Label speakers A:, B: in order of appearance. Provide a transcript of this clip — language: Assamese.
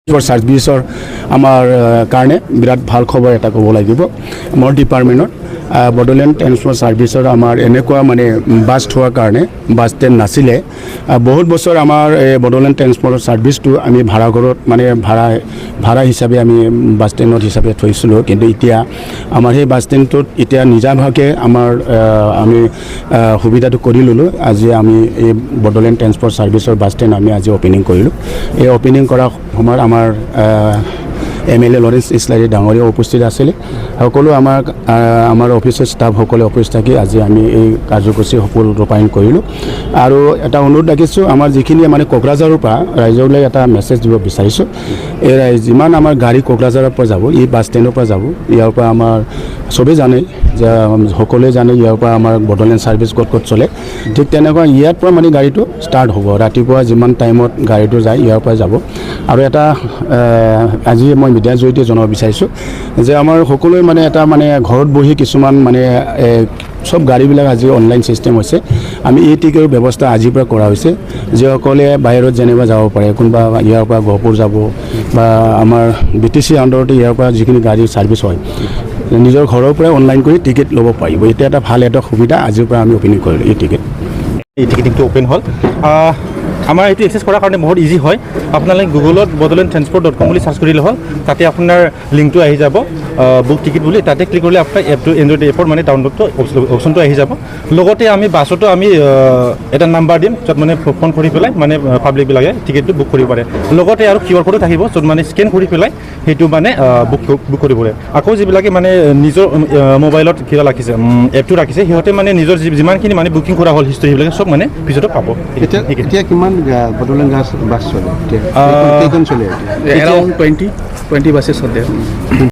A: সাৰ্ভিচৰ আমাৰ কাৰণে বিৰাট ভাল খবৰ এটা ক'ব লাগিব মোৰ ডিপাৰ্টমেণ্টত বড'লেণ্ড ট্ৰেন্সপৰ্ট ছাৰ্ভিচৰ আমাৰ এনেকুৱা মানে বাছ থোৱাৰ কাৰণে বাছ ষ্টেণ্ড নাছিলে বহুত বছৰ আমাৰ বড'লেণ্ড ট্ৰেন্সপৰ্ট ছাৰ্ভিচটো আমি ভাড়াঘৰত মানে ভাড়া হিচাপে আমি বাছ ষ্টেণ্ডত হিচাপে থৈছিলোঁ কিন্তু এতিয়া আমাৰ সেই বাছ ষ্টেণ্ডটোত এতিয়া নিজাভাৱে আমাৰ আমি সুবিধাটো কৰি ল'লোঁ আজি আমি এই বড'লেণ্ড ট্ৰেন্সপৰ্ট ছাৰ্ভিচৰ বাছ ষ্টেণ্ড আমি আজি অ'পেনিং কৰিলোঁ এই অ'পেনিং কৰাৰ সময়ত আমাৰ MLA লৰেন্স ইছলাৰী ডাঙৰীয়া উপস্থিত আছিলে সকলো আমাৰ অফিচৰ ষ্টাফসকলে উপস্থিত থাকি আজি আমি এই কাৰ্যসূচী সফল ৰূপায়ণ কৰিলোঁ আৰু এটা অনুৰোধ ৰাখিছোঁ আমাৰ যিখিনি মানে কোকৰাঝাৰৰ পৰা ৰাইজলৈ এটা মেছেজ দিব বিচাৰিছোঁ এই যিমান আমাৰ গাড়ী কোকৰাঝাৰৰ পৰা যাব এই বাছ ষ্টেণ্ডৰ পৰা যাব ইয়াৰ পৰা আমাৰ চবেই জানে যে সকলোৱে জানে ইয়াৰ পৰা আমাৰ বড'লেণ্ড ছাৰ্ভিচ ক'ত চলে ঠিক তেনেকুৱা ইয়াৰ পৰা মানে গাড়ীটো ষ্টাৰ্ট হ'ব ৰাতিপুৱা যিমান টাইমত গাড়ীটো যায় ইয়াৰ পৰা যাব আৰু এটা আজি মই মিডিয়াৰ জৰিয়তে জনাব বিচাৰিছোঁ যে আমাৰ সকলোৱে মানে এটা মানে ঘৰত বহি কিছুমান মানে সব গাড়ীবিলাক আজি অনলাইন ছিষ্টেম হৈছে আমি এই টিকেটৰ ব্যৱস্থা আজিৰ পৰা কৰা হৈছে যিসকলে বাহিৰত যেনিবা যাব পাৰে কোনোবা ইয়াৰ পৰা গহপুৰ যাব বা আমাৰ BTC আণ্ডাৰতে ইয়াৰ পৰা যিখিনি গাড়ী ছাৰ্ভিচ হয় নিজৰ ঘৰৰ পৰাই অনলাইন কৰি টিকেট ল'ব পাৰিব এতিয়া এটা ভাল এটা সুবিধা আজিৰ পৰা আমি অ'পেনিং কৰিলোঁ এই টিকেটিংটো
B: অ'পেন হ'ল আমাৰ এইটো এক্সেছ কৰাৰ কাৰণে বহুত ইজি হয় আপোনালোকে গুগলত bodolandtransport.com বুলি চাৰ্চ কৰিলে হ'ল তাতে আপোনাৰ লিংকটো আহি যাব বুক টিকেট বুলি তাতে ক্লিক কৰিলে আপোনাৰ এপটো এণ্ড্ৰইড এপৰ মানে ডাউনলোডটো অপশ্যনটো আহি যাব লগতে আমি বাছতো আমি এটা নাম্বাৰ দিম য'ত মানে ফোন কৰি পেলাই মানে পাব্লিকবিলাকে টিকেটটো বুক কৰিব পাৰে লগতে আৰু QR কোডো থাকিব য'ত মানে স্কেন কৰি পেলাই সেইটো মানে বুক কৰিব পাৰে আকৌ যিবিলাকে মানে নিজৰ মোবাইলত কিবা ৰাখিছে এপটো ৰাখিছে সিহঁতে মানে নিজৰ যিমানখিনি মানে বুকিং কৰা হ'ল হিষ্ট্ৰী সেইবিলাকে চব মানে পিছতো পাব
A: এতিয়া কিমান বড'লেণ্ড বাছ চলে কেইখন চলে
C: around 20 buses are there.